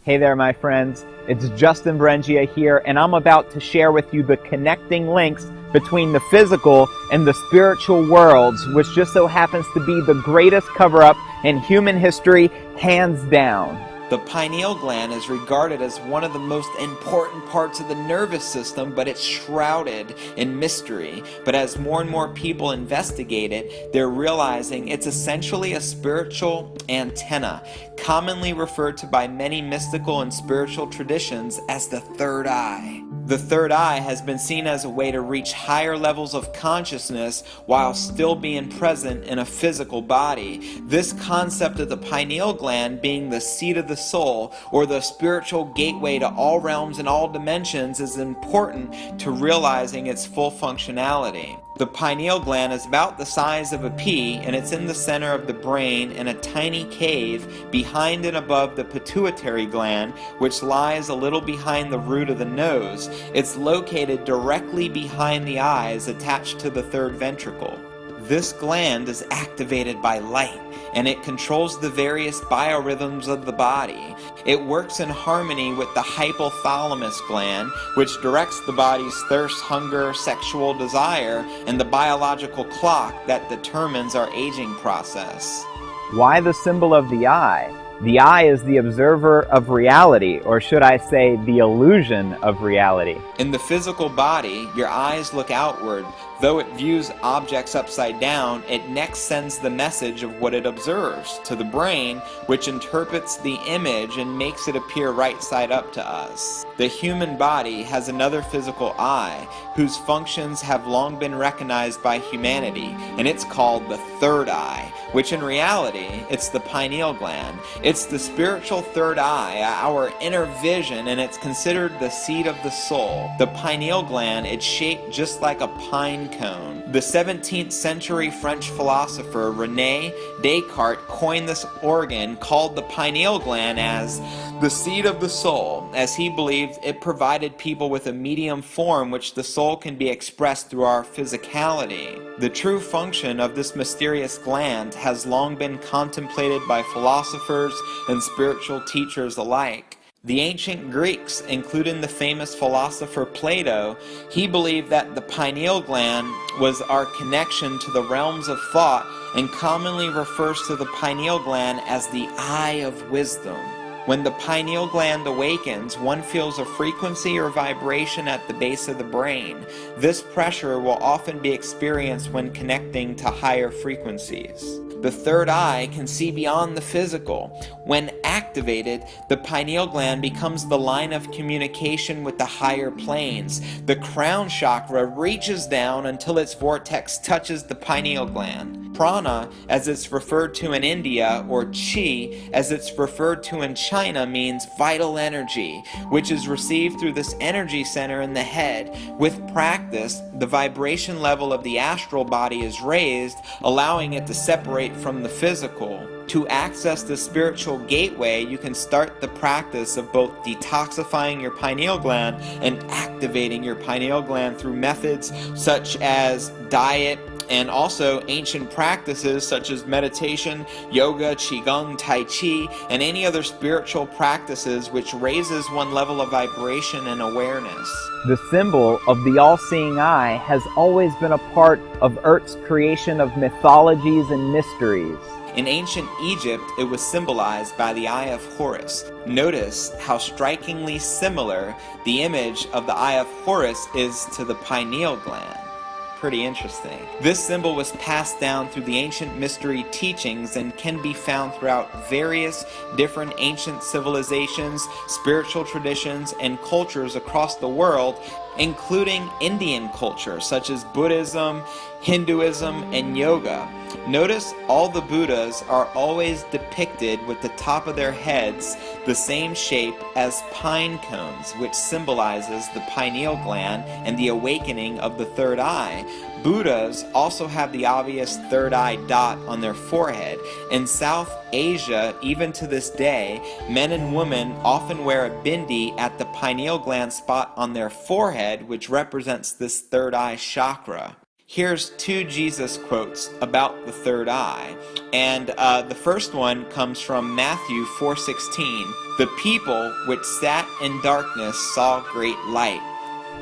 Hey there, my friends. It's Justin Verrengia here, and I'm about to share with you the connecting links between the physical and the spiritual worlds, which just so happens to be the greatest cover-up in human history, hands down. The pineal gland is regarded as one of the most important parts of the nervous system, but it's shrouded in mystery. But as more and more people investigate it, they're realizing it's essentially a spiritual antenna, commonly referred to by many mystical and spiritual traditions as the third eye. The third eye has been seen as a way to reach higher levels of consciousness while still being present in a physical body. This concept of the pineal gland being the seat of the soul, or the spiritual gateway to all realms and all dimensions, is important to realizing its full functionality. The pineal gland is about the size of a pea, and it's in the center of the brain in a tiny cave behind and above the pituitary gland, which lies a little behind the root of the nose. It's located directly behind the eyes, attached to the third ventricle. This gland is activated by light, and it controls the various biorhythms of the body. It works in harmony with the hypothalamus gland, which directs the body's thirst, hunger, sexual desire, and the biological clock that determines our aging process. Why the symbol of the eye? The eye is the observer of reality, or should I say, the illusion of reality. In the physical body, your eyes look outward. Though it views objects upside down, it next sends the message of what it observes to the brain, which interprets the image and makes it appear right side up to us. The human body has another physical eye, whose functions have long been recognized by humanity, and it's called the third eye, which in reality, it's the pineal gland. It's the spiritual third eye, our inner vision, and it's considered the seat of the soul. The pineal gland, it's shaped just like a pine cone. The 17th century French philosopher René Descartes coined this organ called the pineal gland as the seat of the soul, as he believed it provided people with a medium form which the soul can be expressed through our physicality. The true function of this mysterious gland has long been contemplated by philosophers and spiritual teachers alike. The ancient Greeks, including the famous philosopher Plato, he believed that the pineal gland was our connection to the realms of thought, and commonly refers to the pineal gland as the eye of wisdom. When the pineal gland awakens, one feels a frequency or vibration at the base of the brain. This pressure will often be experienced when connecting to higher frequencies. The third eye can see beyond the physical. When activated, the pineal gland becomes the line of communication with the higher planes. The crown chakra reaches down until its vortex touches the pineal gland. Prana, as it's referred to in India, or Chi, as it's referred to in China, means vital energy, which is received through this energy center in the head. With practice, the vibration level of the astral body is raised, allowing it to separate from the physical. To access the spiritual gateway, you can start the practice of both detoxifying your pineal gland and activating your pineal gland through methods such as diet, and also ancient practices such as meditation, yoga, qigong, tai chi, and any other spiritual practices which raises one level of vibration and awareness. The symbol of the all-seeing eye has always been a part of Earth's creation of mythologies and mysteries. In ancient Egypt, it was symbolized by the eye of Horus. Notice how strikingly similar the image of the eye of Horus is to the pineal gland. Pretty interesting. This symbol was passed down through the ancient mystery teachings and can be found throughout various different ancient civilizations, spiritual traditions, and cultures across the world, including Indian culture such as Buddhism, Hinduism, and yoga. Notice all the Buddhas are always depicted with the top of their heads the same shape as pine cones, which symbolizes the pineal gland and the awakening of the third eye. Buddhas also have the obvious third eye dot on their forehead. In South Asia, even to this day, men and women often wear a bindi at the pineal gland spot on their forehead, which represents this third eye chakra. Here's two Jesus quotes about the third eye. And the first one comes from Matthew 4:16. The people which sat in darkness saw great light.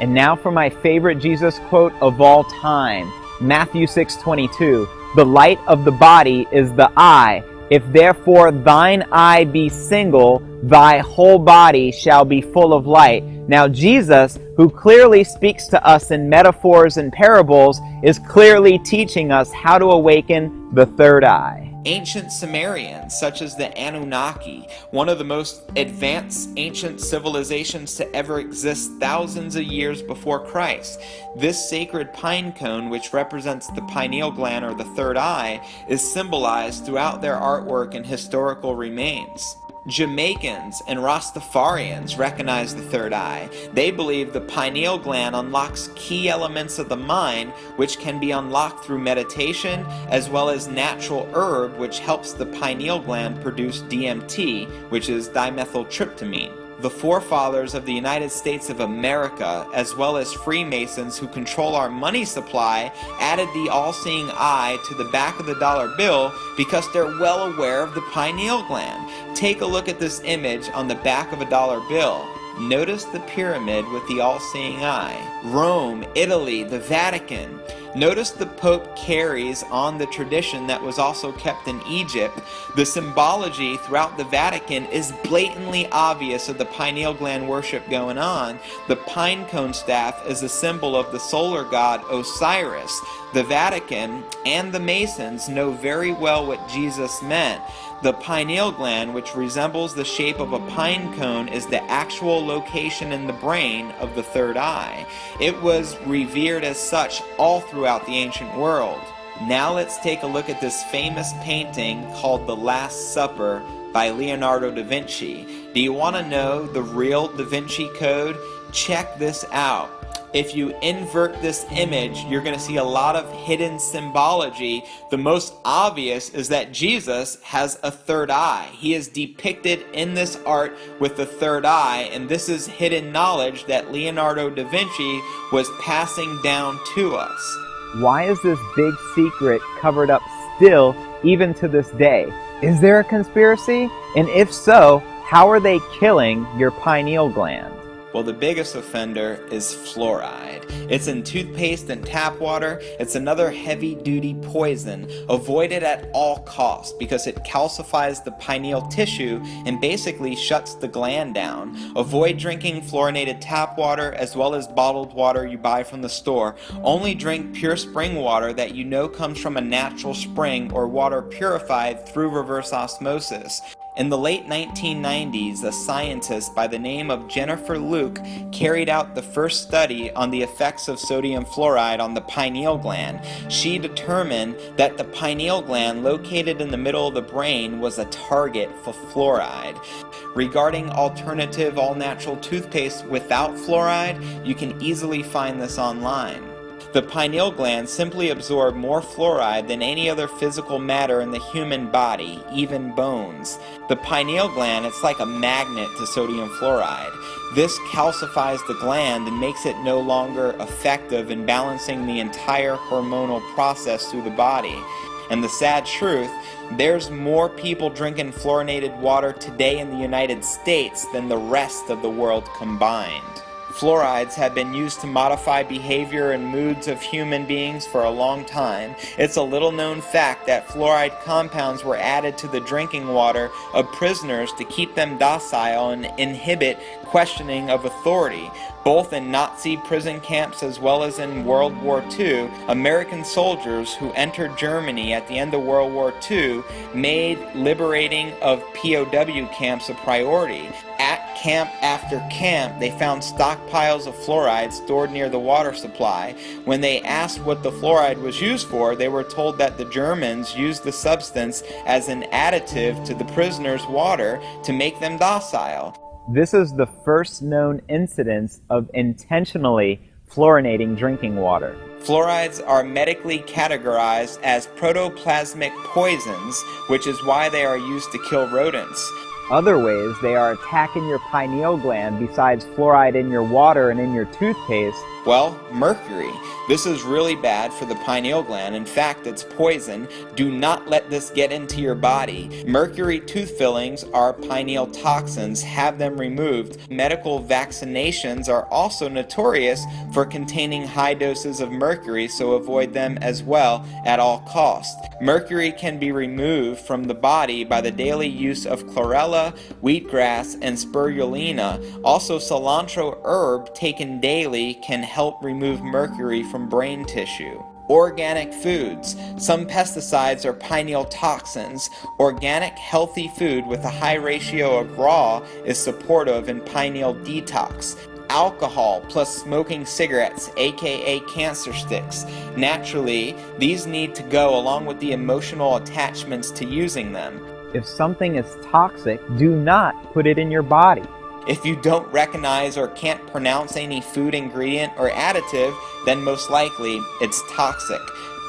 And now for my favorite Jesus quote of all time, Matthew 6:22. The light of the body is the eye. If therefore thine eye be single, thy whole body shall be full of light. Now Jesus, who clearly speaks to us in metaphors and parables, is clearly teaching us how to awaken the third eye. Ancient Sumerians, such as the Anunnaki, one of the most advanced ancient civilizations to ever exist thousands of years before Christ. This sacred pine cone, which represents the pineal gland or the third eye, is symbolized throughout their artwork and historical remains. Jamaicans and Rastafarians recognize the third eye. They believe the pineal gland unlocks key elements of the mind, which can be unlocked through meditation, as well as natural herb, which helps the pineal gland produce DMT, which is dimethyltryptamine. The forefathers of the United States of America, as well as Freemasons who control our money supply, added the all-seeing eye to the back of the dollar bill because they're well aware of the pineal gland. Take a look at this image on the back of a dollar bill. Notice the pyramid with the all-seeing eye. Rome, Italy, the Vatican. Notice the Pope carries on the tradition that was also kept in Egypt. The symbology throughout the Vatican is blatantly obvious of the pineal gland worship going on. The pine cone staff is a symbol of the solar god Osiris. The Vatican and the Masons know very well what Jesus meant. The pineal gland, which resembles the shape of a pine cone, is the actual location in the brain of the third eye. It was revered as such all throughout the ancient world. Now let's take a look at this famous painting called The Last Supper by Leonardo da Vinci. Do you want to know the real Da Vinci Code? Check this out. If you invert this image, you're going to see a lot of hidden symbology. The most obvious is that Jesus has a third eye. He is depicted in this art with the third eye, and this is hidden knowledge that Leonardo da Vinci was passing down to us. Why is this big secret covered up still, even to this day? Is there a conspiracy? And if so, how are they killing your pineal gland? Well, the biggest offender is fluoride. It's in toothpaste and tap water. It's another heavy-duty poison. Avoid it at all costs because it calcifies the pineal tissue and basically shuts the gland down. Avoid drinking fluorinated tap water as well as bottled water you buy from the store. Only drink pure spring water that you know comes from a natural spring or water purified through reverse osmosis. In the late 1990s, a scientist by the name of Jennifer Luke carried out the first study on the effects of sodium fluoride on the pineal gland. She determined that the pineal gland located in the middle of the brain was a target for fluoride. Regarding alternative all-natural toothpaste without fluoride, you can easily find this online. The pineal gland simply absorbs more fluoride than any other physical matter in the human body, even bones. The pineal gland, it's like a magnet to sodium fluoride. This calcifies the gland and makes it no longer effective in balancing the entire hormonal process through the body. And the sad truth, there's more people drinking fluorinated water today in the United States than the rest of the world combined. Fluorides have been used to modify behavior and moods of human beings for a long time. It's a little known fact that fluoride compounds were added to the drinking water of prisoners to keep them docile and inhibit questioning of authority. Both in Nazi prison camps as well as in World War II, American soldiers who entered Germany at the end of World War II made liberating of POW camps a priority. At camp after camp, they found stockpiles of fluoride stored near the water supply. When they asked what the fluoride was used for, they were told that the Germans used the substance as an additive to the prisoners' water to make them docile. This is the first known incidence of intentionally fluorinating drinking water. Fluorides are medically categorized as protoplasmic poisons, which is why they are used to kill rodents. Other ways they are attacking your pineal gland besides fluoride in your water and in your toothpaste. Well, mercury. This is really bad for the pineal gland. In fact, it's poison. Do not let this get into your body. Mercury tooth fillings are pineal toxins. Have them removed. Medical vaccinations are also notorious for containing high doses of mercury, so avoid them as well at all costs. Mercury can be removed from the body by the daily use of chlorella, wheatgrass, and spirulina. Also, cilantro herb taken daily can help remove mercury from brain tissue. Organic foods. Some pesticides are pineal toxins. Organic, healthy food with a high ratio of raw is supportive in pineal detox. Alcohol plus smoking cigarettes, aka cancer sticks. Naturally, these need to go along with the emotional attachments to using them. If something is toxic, do not put it in your body. If you don't recognize or can't pronounce any food ingredient or additive, then most likely it's toxic.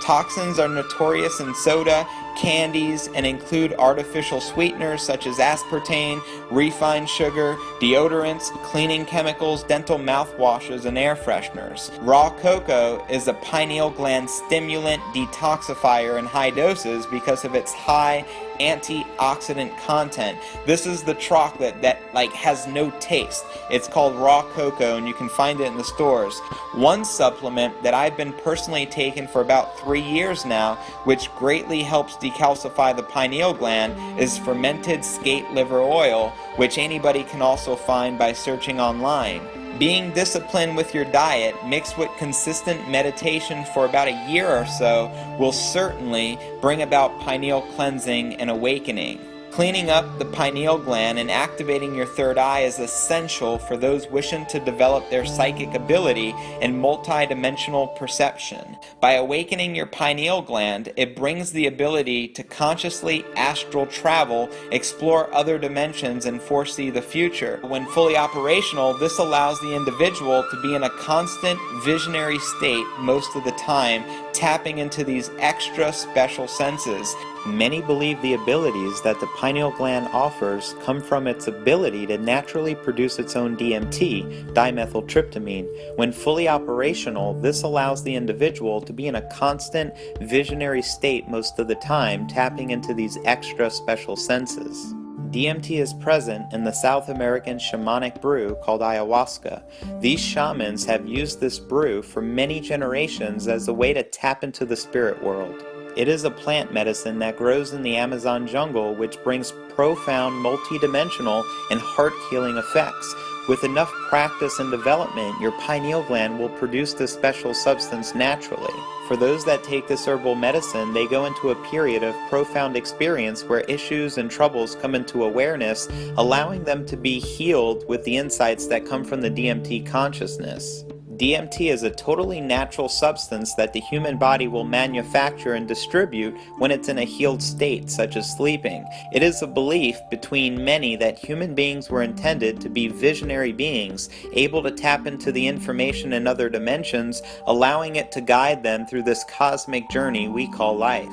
Toxins are notorious in soda, candies, and include artificial sweeteners such as aspartame, refined sugar, deodorants, cleaning chemicals, dental mouthwashes, and air fresheners. Raw cocoa is a pineal gland stimulant detoxifier in high doses because of its high antioxidant content. This is the chocolate that has no taste. It's called raw cocoa, and you can find it in the stores. One supplement that I've been personally taking for about 3 years now, which greatly helps decalcify the pineal gland, is fermented skate liver oil, which anybody can also find by searching online. Being disciplined with your diet, mixed with consistent meditation for about a year or so, will certainly bring about pineal cleansing and awakening. Cleaning up the pineal gland and activating your third eye is essential for those wishing to develop their psychic ability and multidimensional perception. By awakening your pineal gland, it brings the ability to consciously astral travel, explore other dimensions, and foresee the future. When fully operational, this allows the individual to be in a constant visionary state most of the time, tapping into these extra special senses. Many believe the abilities that the pineal gland offers come from its ability to naturally produce its own DMT, dimethyltryptamine. When fully operational, this allows the individual to be in a constant visionary state most of the time, tapping into these extra special senses. DMT is present in the South American shamanic brew called ayahuasca. These shamans have used this brew for many generations as a way to tap into the spirit world. It is a plant medicine that grows in the Amazon jungle, which brings profound multidimensional and heart-healing effects. With enough practice and development, your pineal gland will produce this special substance naturally. For those that take this herbal medicine, they go into a period of profound experience where issues and troubles come into awareness, allowing them to be healed with the insights that come from the DMT consciousness. DMT is a totally natural substance that the human body will manufacture and distribute when it's in a healed state, such as sleeping. It is a belief between many that human beings were intended to be visionary beings, able to tap into the information in other dimensions, allowing it to guide them through this cosmic journey we call life.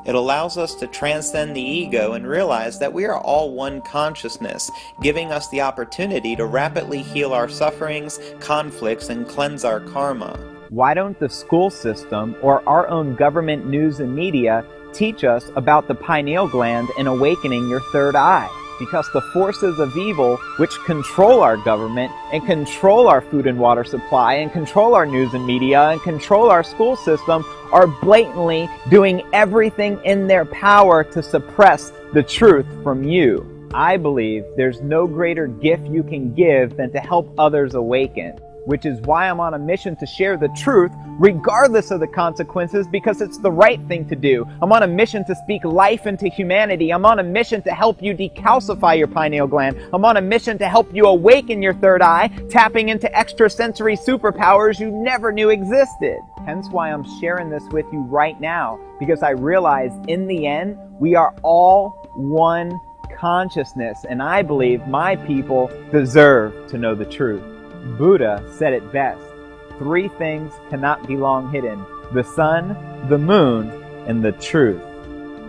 It allows us to transcend the ego and realize that we are all one consciousness, giving us the opportunity to rapidly heal our sufferings, conflicts, and cleanse our karma. Why don't the school system or our own government news and media teach us about the pineal gland and awakening your third eye? Because the forces of evil, which control our government and control our food and water supply and control our news and media and control our school system, are blatantly doing everything in their power to suppress the truth from you. I believe there's no greater gift you can give than to help others awaken, which is why I'm on a mission to share the truth regardless of the consequences, because it's the right thing to do. I'm on a mission to speak life into humanity. I'm on a mission to help you decalcify your pineal gland. I'm on a mission to help you awaken your third eye, tapping into extrasensory superpowers you never knew existed. Hence why I'm sharing this with you right now, because I realize in the end, we are all one consciousness, and I believe my people deserve to know the truth. Buddha said it best: 3 things cannot be long hidden: the sun, the moon, and the truth.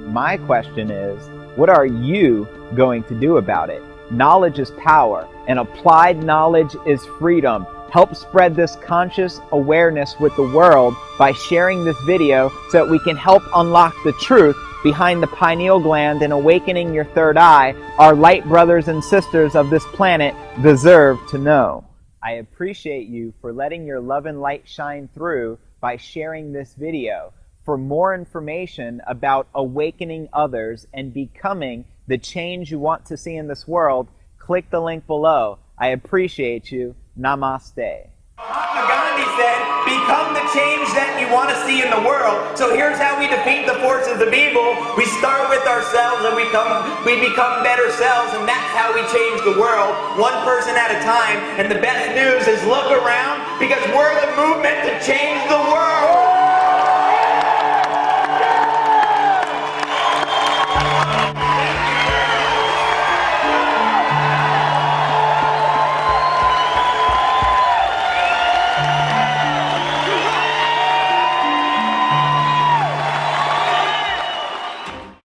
My question is, What are you going to do about it? Knowledge is power, and applied knowledge is freedom. Help spread this conscious awareness with the world by sharing this video so that we can help unlock the truth behind the pineal gland and awakening your third eye. Our light brothers and sisters of this planet deserve to know. I appreciate you for letting your love and light shine through by sharing this video. For more information about awakening others and becoming the change you want to see in this world, click the link below. I appreciate you. Namaste. Mahatma Gandhi said, become the change that you want to see in the world. So here's how we defeat the forces of evil. We start with ourselves and we become better selves, and that's how we change the world, one person at a time. And the best news is look around, because we're the movement to change the world.